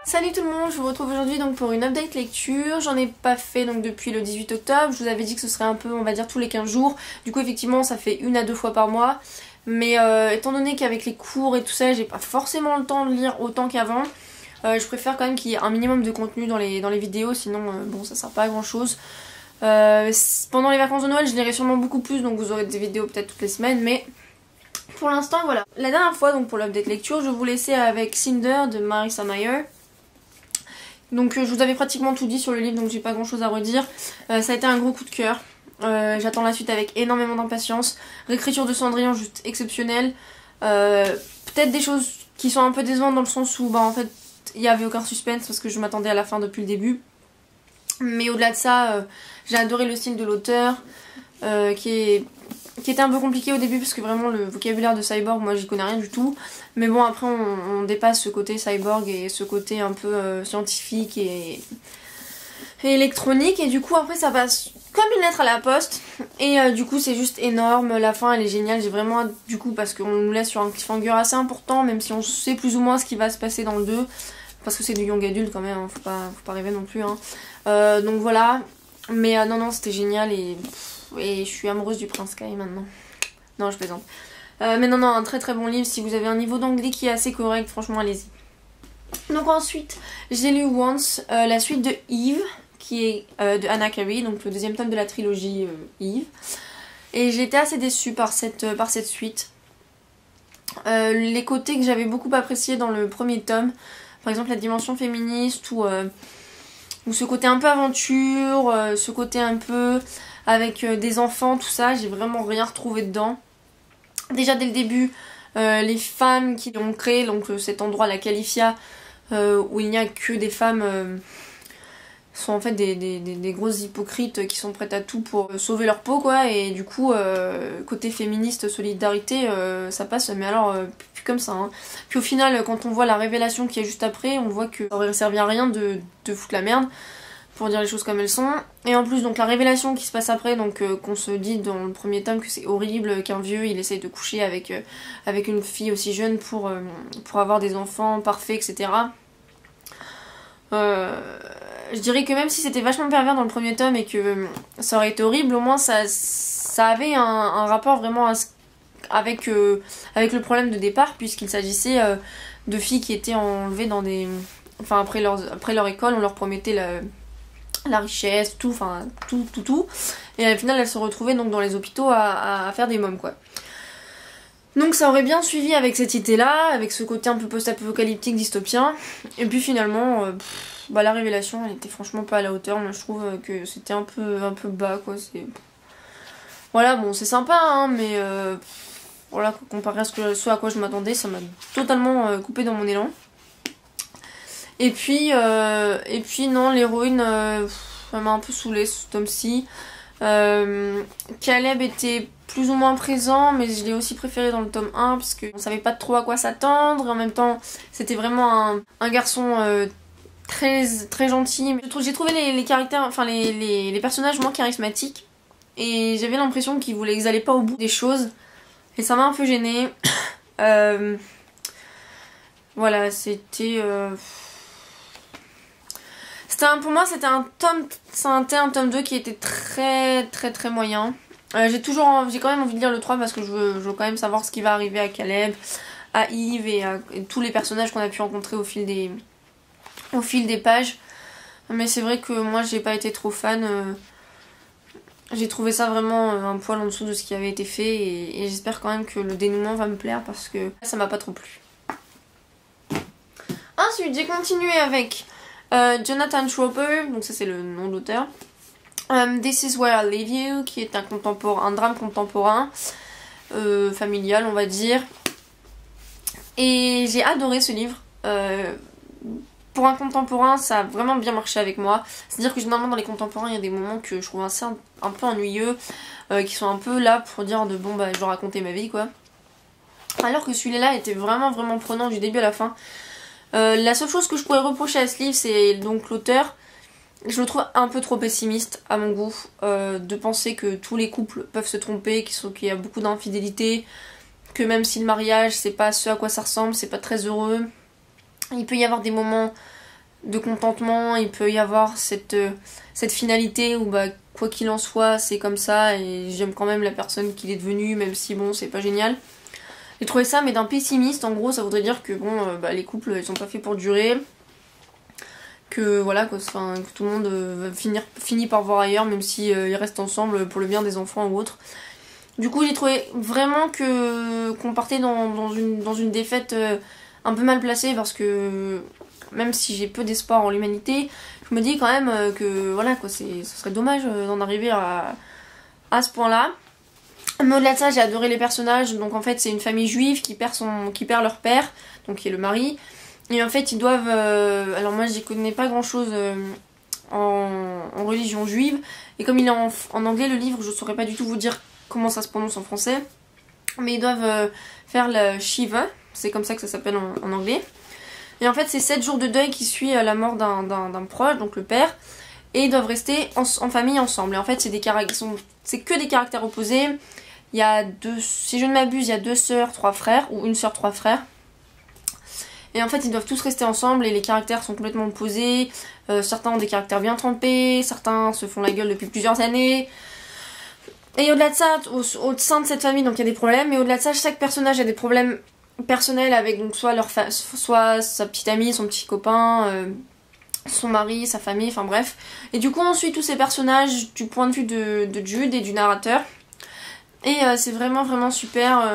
Salut tout le monde, je vous retrouve aujourd'hui donc pour une update lecture. J'en ai pas fait donc depuis le 18 octobre. Je vous avais dit que ce serait un peu, on va dire, tous les 15 jours. Du coup effectivement ça fait 1 à 2 fois par mois. Mais étant donné qu'avec les cours et tout ça, j'ai pas forcément le temps de lire autant qu'avant. Je préfère quand même qu'il y ait un minimum de contenu dans les vidéos, sinon bon ça sert pas à grand chose. Pendant les vacances de Noël je lirai sûrement beaucoup plus, donc vous aurez des vidéos peut-être toutes les semaines, mais pour l'instant voilà. La dernière fois donc pour l'update lecture, je vous laissais avec Cinder de Marissa Meyer. Donc je vous avais pratiquement tout dit sur le livre, donc j'ai pas grand chose à redire. Ça a été un gros coup de cœur. J'attends la suite avec énormément d'impatience. L'écriture de Cendrillon juste exceptionnelle. Peut-être des choses qui sont un peu décevantes dans le sens où bah en fait il n'y avait aucun suspense parce que je m'attendais à la fin depuis le début. Mais au-delà de ça, j'ai adoré le style de l'auteur qui était un peu compliqué au début parce que vraiment le vocabulaire de cyborg, moi j'y connais rien du tout. Mais bon, après on dépasse ce côté cyborg et ce côté un peu scientifique et électronique, et du coup après ça passe comme une lettre à la poste. Et du coup c'est juste énorme, la fin elle est géniale. J'ai vraiment hâte du coup parce qu'on nous laisse sur un cliffhanger assez important, même si on sait plus ou moins ce qui va se passer dans le 2. Parce que c'est du young adulte quand même, hein, faut pas rêver non plus. Hein. Donc voilà, mais non c'était génial et je suis amoureuse du prince Kai maintenant. Non, je plaisante. Mais non, un très très bon livre. Si vous avez un niveau d'anglais qui est assez correct, franchement, allez-y. Donc ensuite, j'ai lu Once, la suite de Eve, qui est de Anna Carey, donc le deuxième tome de la trilogie Eve. Et j'ai été assez déçue par cette suite. Les côtés que j'avais beaucoup appréciés dans le premier tome, par exemple la dimension féministe ou ce côté un peu aventure, ce côté un peu avec des enfants, tout ça, j'ai vraiment rien retrouvé dedans. Déjà dès le début, les femmes qui l'ont créé, donc cet endroit, la Califia, où il n'y a que des femmes, sont en fait des grosses hypocrites qui sont prêtes à tout pour sauver leur peau, quoi. Et du coup, côté féministe, solidarité, ça passe, mais alors plus comme ça. Hein. Puis au final, quand on voit la révélation qui est juste après, on voit que ça aurait servi à rien de foutre la merde, pour dire les choses comme elles sont. Et en plus donc la révélation qui se passe après, donc qu'on se dit dans le premier tome que c'est horrible qu'un vieux il essaye de coucher avec une fille aussi jeune pour avoir des enfants parfaits, etc. Je dirais que même si c'était vachement pervers dans le premier tome et que ça aurait été horrible, au moins ça avait un rapport vraiment avec le problème de départ, puisqu'il s'agissait de filles qui étaient enlevées dans des... Enfin après leur école, on leur promettait la richesse, tout, enfin tout. Et au final elles se retrouvaient donc dans les hôpitaux à faire des mômes, quoi. Donc ça aurait bien suivi avec cette idée là, avec ce côté un peu post-apocalyptique dystopien. Et puis finalement, la révélation elle était franchement pas à la hauteur. Moi je trouve que c'était un peu bas, quoi. Voilà, bon c'est sympa hein, mais voilà, comparé à ce à quoi je m'attendais, ça m'a totalement coupé dans mon élan. Et puis non, l'héroïne, elle m'a un peu saoulée ce tome-ci. Caleb était plus ou moins présent, mais je l'ai aussi préféré dans le tome 1 parce qu'on savait pas trop à quoi s'attendre. Et en même temps, c'était vraiment un garçon très, très gentil. J'ai trouvé les caractères, enfin les personnages moins charismatiques. Et j'avais l'impression qu'ils allaient pas au bout des choses. Et ça m'a un peu gênée. Voilà, c'était... pour moi c'était un tome 2 qui était très très très moyen. J'ai quand même envie de lire le 3 parce que je veux quand même savoir ce qui va arriver à Caleb, à Yves et tous les personnages qu'on a pu rencontrer au fil des pages. Mais c'est vrai que moi j'ai pas été trop fan. J'ai trouvé ça vraiment un poil en dessous de ce qui avait été fait et j'espère quand même que le dénouement va me plaire parce que ça m'a pas trop plu. Ensuite j'ai continué avec Jonathan Schroeper, donc ça c'est le nom de l'auteur. This is Where I Leave You, qui est un drame contemporain, familial on va dire. Et j'ai adoré ce livre. Pour un contemporain, ça a vraiment bien marché avec moi. C'est-à-dire que généralement dans les contemporains, il y a des moments que je trouve un peu ennuyeux, qui sont un peu là pour dire de bon bah je dois raconter ma vie, quoi. Alors que celui-là était vraiment vraiment prenant du début à la fin. La seule chose que je pourrais reprocher à ce livre, c'est donc l'auteur. Je le trouve un peu trop pessimiste à mon goût, de penser que tous les couples peuvent se tromper, qu'il y a beaucoup d'infidélité, que même si le mariage c'est pas ce à quoi ça ressemble, c'est pas très heureux. Il peut y avoir des moments de contentement, il peut y avoir cette finalité où bah quoi qu'il en soit c'est comme ça et j'aime quand même la personne qu'il est devenu même si bon c'est pas génial. J'ai trouvé ça mais d'un pessimiste, en gros ça voudrait dire que bon bah, les couples ils sont pas faits pour durer, que voilà quoi, enfin, que tout le monde finit par voir ailleurs même si ils restent ensemble pour le bien des enfants ou autre. Du coup j'ai trouvé vraiment qu'on partait dans une défaite un peu mal placée parce que même si j'ai peu d'espoir en l'humanité, je me dis quand même que voilà quoi, ce serait dommage d'en arriver à ce point là. Mais au-delà de ça j'ai adoré les personnages, donc en fait c'est une famille juive qui perd leur père, donc qui est le mari, et en fait ils doivent, alors moi j'y connais pas grand chose en religion juive, et comme il est en anglais le livre je saurais pas du tout vous dire comment ça se prononce en français, mais ils doivent faire le Shiva, c'est comme ça que ça s'appelle en anglais. Et en fait c'est 7 jours de deuil qui suit la mort d'un proche, donc le père, et ils doivent rester en famille ensemble. Et en fait c'est que des caractères opposés. Il y a si je ne m'abuse, il y a 2 sœurs, 3 frères, ou une sœur, 3 frères. Et en fait ils doivent tous rester ensemble et les caractères sont complètement opposés. Certains ont des caractères bien trempés, certains se font la gueule depuis plusieurs années. Et au-delà de ça, au sein de cette famille, donc il y a des problèmes, et au-delà de ça, chaque personnage a des problèmes personnels avec donc soit sa petite amie, son petit copain, son mari, sa famille, enfin bref. Et du coup on suit tous ces personnages du point de vue de Jude et du narrateur. Et c'est vraiment vraiment super,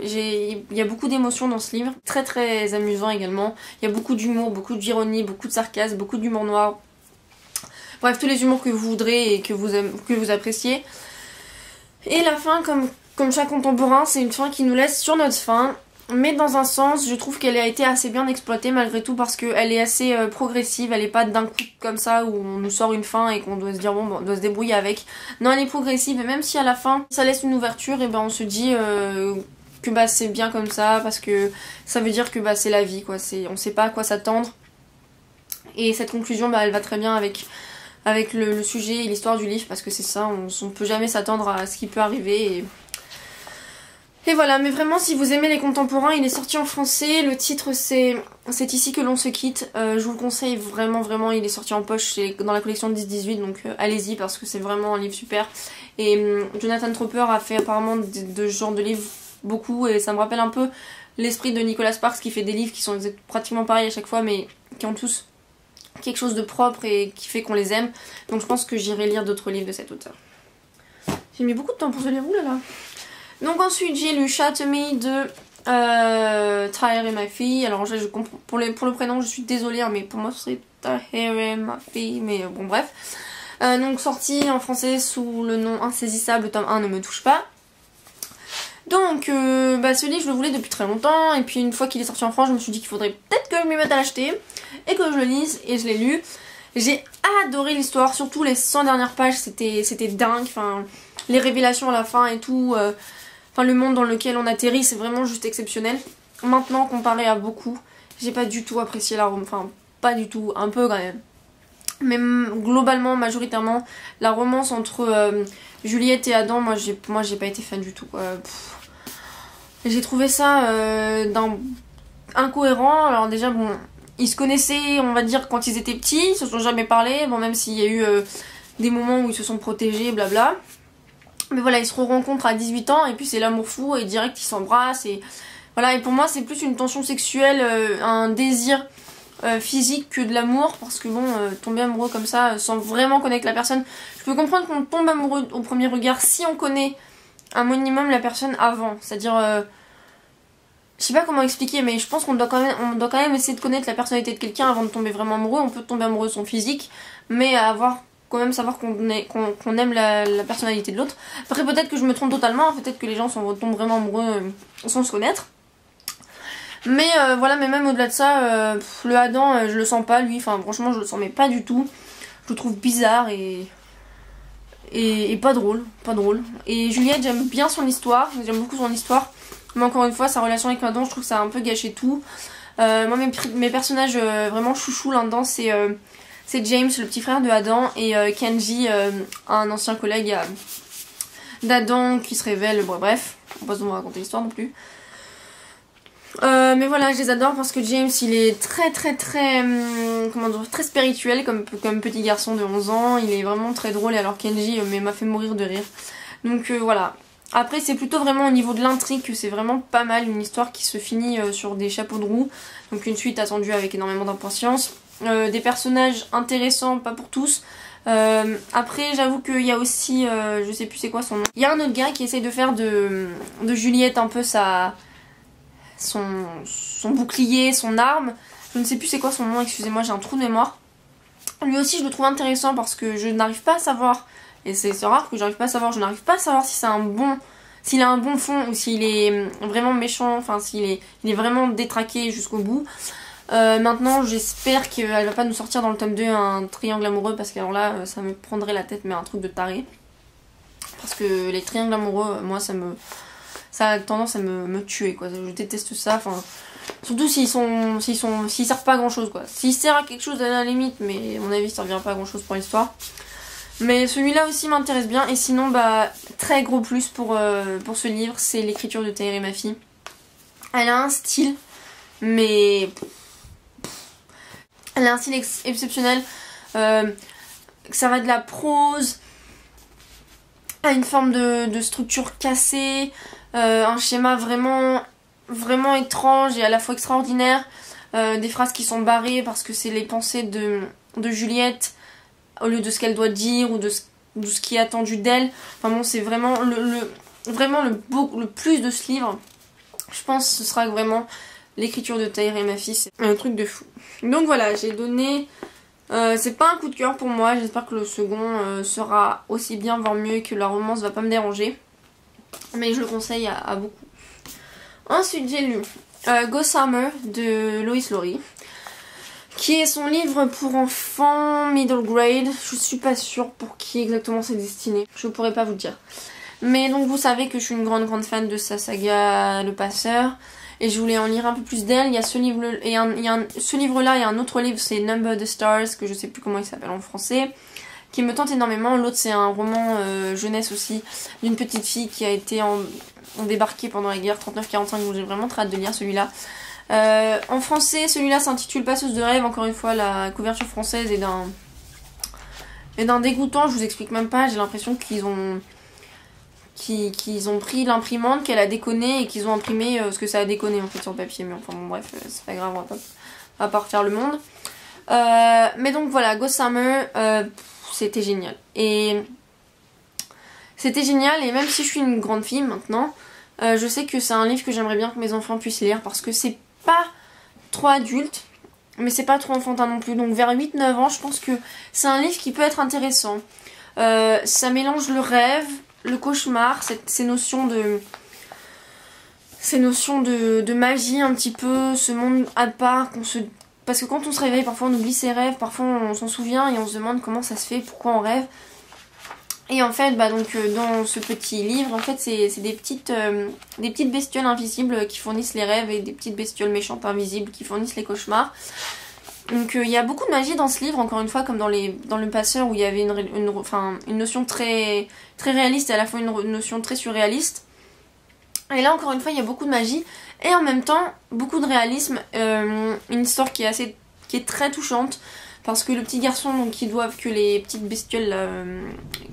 il y a beaucoup d'émotions dans ce livre, très très amusant également. Il y a beaucoup d'humour, beaucoup d'ironie, beaucoup de sarcasme, beaucoup d'humour noir. Bref, tous les humours que vous voudrez et que vous appréciez. Et la fin, comme chaque contemporain, c'est une fin qui nous laisse sur notre faim. Mais dans un sens, je trouve qu'elle a été assez bien exploitée malgré tout parce qu'elle est assez progressive. Elle est pas d'un coup comme ça où on nous sort une fin et qu'on doit se dire bon, on doit se débrouiller avec. Non, elle est progressive et même si à la fin ça laisse une ouverture, et ben on se dit que bah c'est bien comme ça parce que ça veut dire que bah c'est la vie quoi. On sait pas à quoi s'attendre. Et cette conclusion bah elle va très bien avec le sujet et l'histoire du livre parce que c'est ça, on peut jamais s'attendre à ce qui peut arriver et voilà. Mais vraiment si vous aimez les contemporains, il est sorti en français, le titre c'est ici que l'on se quitte, je vous le conseille vraiment vraiment, il est sorti en poche, c'est dans la collection 10-18 donc allez-y parce que c'est vraiment un livre super. Et Jonathan Tropper a fait apparemment de ce genre de livre beaucoup et ça me rappelle un peu l'esprit de Nicholas Sparks qui fait des livres qui sont pratiquement pareils à chaque fois mais qui ont tous quelque chose de propre et qui fait qu'on les aime. Donc je pense que j'irai lire d'autres livres de cet auteur. J'ai mis beaucoup de temps pour ce livre, oulala. Donc ensuite j'ai lu Chat Me de Tahir et ma fille. Alors je comprends, pour le prénom je suis désolée hein, mais pour moi ce serait Tahir et ma fille, mais bon bref. Donc sorti en français sous le nom Insaisissable, tome 1 ne me touche pas. Donc ce livre je le voulais depuis très longtemps et puis une fois qu'il est sorti en France je me suis dit qu'il faudrait peut-être que je m'y mette à l'acheter et que je le lise et je l'ai lu. J'ai adoré l'histoire, surtout les 100 dernières pages, c'était dingue, enfin les révélations à la fin et tout, enfin le monde dans lequel on atterrit c'est vraiment juste exceptionnel. Maintenant comparé à beaucoup, j'ai pas du tout apprécié la romance, enfin pas du tout, un peu quand même. Mais globalement, majoritairement, la romance entre Juliette et Adam, moi j'ai pas été fan du tout quoi. J'ai trouvé ça incohérent. Alors déjà bon, ils se connaissaient on va dire quand ils étaient petits, ils se sont jamais parlé, bon même s'il y a eu des moments où ils se sont protégés blabla. Mais voilà, ils se rencontrent à 18 ans et puis c'est l'amour fou et direct ils s'embrassent et voilà. Et pour moi c'est plus une tension sexuelle, un désir physique que de l'amour parce que bon, tomber amoureux comme ça sans vraiment connaître la personne, je peux comprendre qu'on tombe amoureux au premier regard si on connaît un minimum la personne avant, c'est-à-dire je sais pas comment expliquer mais je pense qu'on doit quand même essayer de connaître la personnalité de quelqu'un avant de tomber vraiment amoureux. On peut tomber amoureux de son physique mais quand même savoir qu'on aime la personnalité de l'autre. Après peut-être que je me trompe totalement, peut-être que les gens tombent vraiment amoureux sans se connaître. Mais voilà, mais même au-delà de ça, le Adam, je le sens pas lui, enfin franchement je le sens mais pas du tout. Je le trouve bizarre et pas drôle, Et Juliette, j'aime bien son histoire, j'aime beaucoup son histoire. Mais encore une fois, sa relation avec Adam, je trouve que ça a un peu gâché tout. Moi mes personnages vraiment chouchou là-dedans, c'est James, le petit frère de Adam, et Kenji, un ancien collègue d'Adam qui se révèle, bon bref, on va pas se raconter l'histoire non plus. Mais voilà, je les adore parce que James il est très comment dire, très spirituel comme petit garçon de 11 ans. Il est vraiment très drôle alors Kenji m'a fait mourir de rire. Donc voilà. Après c'est plutôt vraiment au niveau de l'intrigue que c'est vraiment pas mal. Une histoire qui se finit sur des chapeaux de roue. Donc une suite attendue avec énormément d'impatience. Des personnages intéressants, pas pour tous. Après j'avoue qu'il y a aussi, je sais plus c'est quoi son nom. Il y a un autre gars qui essaye de faire de Juliette un peu son bouclier, son arme. Je ne sais plus c'est quoi son nom, excusez-moi, j'ai un trou de mémoire. Lui aussi je le trouve intéressant parce que je n'arrive pas à savoir, et c'est rare que j'arrive pas à savoir, je n'arrive pas à savoir si c'est s'il a un bon fond ou s'il est vraiment méchant, enfin s'il est vraiment détraqué jusqu'au bout. Maintenant j'espère qu'elle va pas nous sortir dans le tome 2 un triangle amoureux parce que alors là ça me prendrait la tête mais un truc de taré. Parce que les triangles amoureux, moi ça a tendance à me tuer quoi, je déteste ça, enfin surtout s'ils servent pas à grand chose quoi. S'ils servent à quelque chose à la limite, mais à mon avis ça servira pas à grand chose pour l'histoire. Mais celui-là aussi m'intéresse bien, et sinon bah très gros plus pour ce livre, c'est l'écriture de Taïr et ma fille. Elle a un style, mais elle a un style exceptionnel, ça va de la prose à une forme de structure cassée, un schéma vraiment étrange et à la fois extraordinaire, des phrases qui sont barrées parce que c'est les pensées de Juliette au lieu de ce qu'elle doit dire ou de ce qui est attendu d'elle. Enfin bon, c'est vraiment le plus de ce livre. Je pense que ce sera vraiment l'écriture de Taïr et ma fille, c'est un truc de fou. Donc voilà, j'ai donné... c'est pas un coup de cœur pour moi, j'espère que le second sera aussi bien, voire mieux, et que la romance va pas me déranger. Mais je le conseille à beaucoup. Ensuite j'ai lu Go Summer de Lois Lowry, qui est son livre pour enfants middle grade. Je suis pas sûre pour qui exactement c'est destiné, je pourrais pas vous dire. Mais donc vous savez que je suis une grande fan de sa saga Le Passeur. Et je voulais en lire un peu plus d'elle. Il y a ce livre, ce livre-là, il y a un autre livre, c'est Number the Stars, que je sais plus comment il s'appelle en français, qui me tente énormément. L'autre c'est un roman jeunesse aussi, d'une petite fille qui a été débarquée pendant la guerre 39-45, donc j'ai vraiment très hâte de lire celui-là. En français, celui-là s'intitule Passeuse de rêve. Encore une fois, la couverture française est d'un dégoûtant, je vous explique même pas. J'ai l'impression qu'ils ont pris l'imprimante, qu'elle a déconné et qu'ils ont imprimé ce que ça a déconné en fait sur le papier. Mais enfin bon bref, c'est pas grave, on va pas refaire le monde. Mais donc voilà, Go Summer, c'était génial. Et c'était génial, et même si je suis une grande fille maintenant, je sais que c'est un livre que j'aimerais bien que mes enfants puissent lire parce que c'est pas trop adulte, mais c'est pas trop enfantin non plus. Donc vers 8-9 ans, je pense que c'est un livre qui peut être intéressant. Ça mélange le rêve, le cauchemar, ces notions de magie un petit peu, ce monde à part parce que quand on se réveille, parfois on oublie ses rêves, parfois on s'en souvient et on se demande comment ça se fait, pourquoi on rêve. Et en fait, bah donc dans ce petit livre, en fait c'est des petites bestioles invisibles qui fournissent les rêves et des petites bestioles méchantes invisibles qui fournissent les cauchemars. Donc il y a beaucoup de magie dans ce livre, encore une fois, comme dans Le Passeur où il y avait une notion très réaliste et à la fois une notion très surréaliste. Et là encore une fois il y a beaucoup de magie et en même temps beaucoup de réalisme, une histoire qui est très touchante parce que le petit garçon donc, que les petites bestioles là,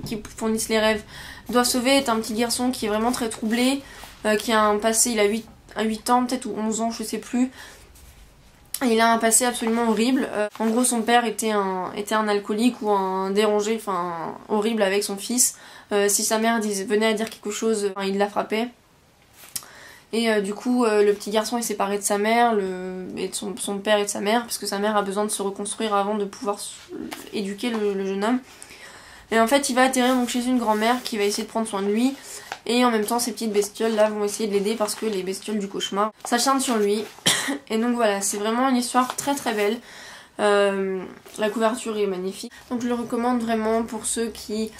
qui fournissent les rêves doit sauver est un petit garçon qui est vraiment très troublé, qui a un passé, il a 8 ans peut-être ou 11 ans, je sais plus. Il a un passé absolument horrible. En gros, son père était un alcoolique ou un dérangé, enfin horrible avec son fils. Si sa mère venait à dire quelque chose, il la frappait. Et du coup, le petit garçon est séparé de sa mère, et de son père et de sa mère, parce que sa mère a besoin de se reconstruire avant de pouvoir éduquer le jeune homme. Et en fait, il va atterrir donc chez une grand-mère qui va essayer de prendre soin de lui. Et en même temps, ces petites bestioles là vont essayer de l'aider parce que les bestioles du cauchemar s'acharnent sur lui. Et donc voilà, c'est vraiment une histoire très belle. La couverture est magnifique. Donc je le recommande vraiment pour ceux qui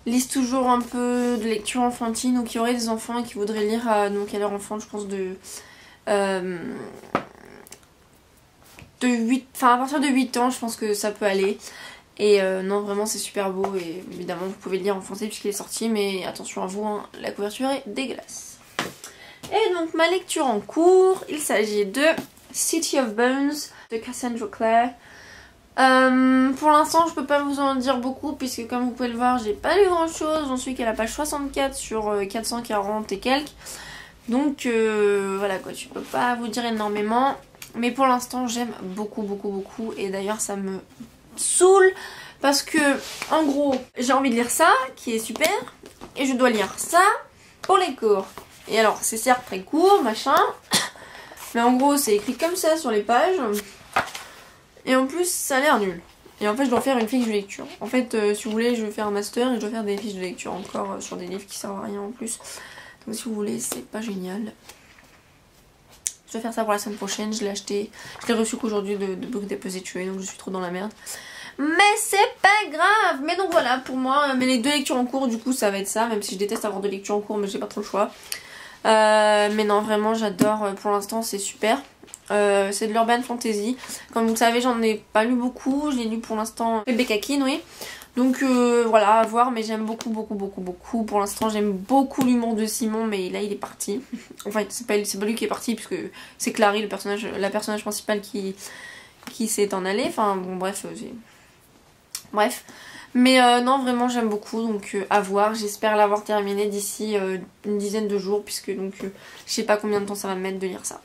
lisent toujours un peu de lecture enfantine ou qui auraient des enfants et qui voudraient lire à leur enfant, je pense à partir de 8 ans, je pense que ça peut aller. Et non, vraiment c'est super beau et évidemment vous pouvez le lire en français puisqu'il est sorti, mais attention à vous, hein, la couverture est dégueulasse. Et donc ma lecture en cours, il s'agit de City of Bones de Cassandra Clare. Pour l'instant je peux pas vous en dire beaucoup puisque comme vous pouvez le voir j'ai pas lu grand chose, j'en suis qu'à la page 64 sur 440 et quelques. Donc voilà quoi, je peux pas vous dire énormément. Mais pour l'instant j'aime beaucoup et d'ailleurs ça me saoule parce que en gros j'ai envie de lire ça qui est super et je dois lire ça pour les cours. Et alors c'est certes très court machin mais en gros c'est écrit comme ça sur les pages. Et en plus ça a l'air nul. Et en fait je dois faire une fiche de lecture. En fait si vous voulez je vais faire un master et je dois faire des fiches de lecture encore sur des livres qui servent à rien en plus. Donc si vous voulez c'est pas génial. Je vais faire ça pour la semaine prochaine, je l'ai acheté. Je l'ai reçu qu'aujourd'hui de Book Depository donc je suis trop dans la merde. Mais c'est pas grave. Mais donc voilà pour moi, mais les 2 lectures en cours du coup ça va être ça. Même si je déteste avoir 2 lectures en cours mais j'ai pas trop le choix. Mais non vraiment j'adore, pour l'instant c'est super. C'est de l'urban fantasy. Comme vous le savez j'en ai pas lu beaucoup. J'ai lu pour l'instant Rebecca Keane, oui. Donc voilà à voir mais j'aime beaucoup. Pour l'instant j'aime beaucoup l'humour de Simon mais là il est parti. Enfin c'est pas lui qui est parti puisque c'est Clary la personnage principale qui s'est en allé. Enfin bon bref bref. Mais non vraiment j'aime beaucoup donc à voir. J'espère l'avoir terminé d'ici une dizaine de jours puisque donc je sais pas combien de temps ça va me mettre de lire ça.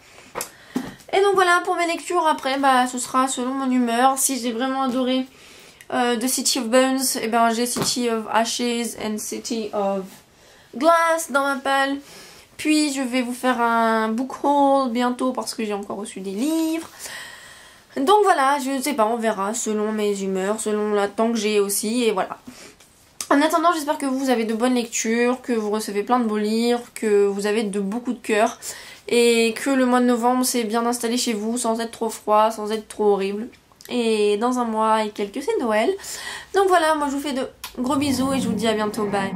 Et donc voilà pour mes lectures après bah ce sera selon mon humeur. Si j'ai vraiment adoré The City of Bones et ben j'ai City of Ashes and City of Glass dans ma palle. Puis je vais vous faire un book haul bientôt parce que j'ai encore reçu des livres. Donc voilà, je sais pas, on verra selon mes humeurs, selon le temps que j'ai aussi et voilà. En attendant, j'espère que vous avez de bonnes lectures, que vous recevez plein de beaux livres, que vous avez beaucoup de cœur et que le mois de novembre s'est bien installé chez vous sans être trop froid, sans être trop horrible. Et dans un mois et quelques c'est Noël. Donc voilà, moi je vous fais de gros bisous et je vous dis à bientôt, bye.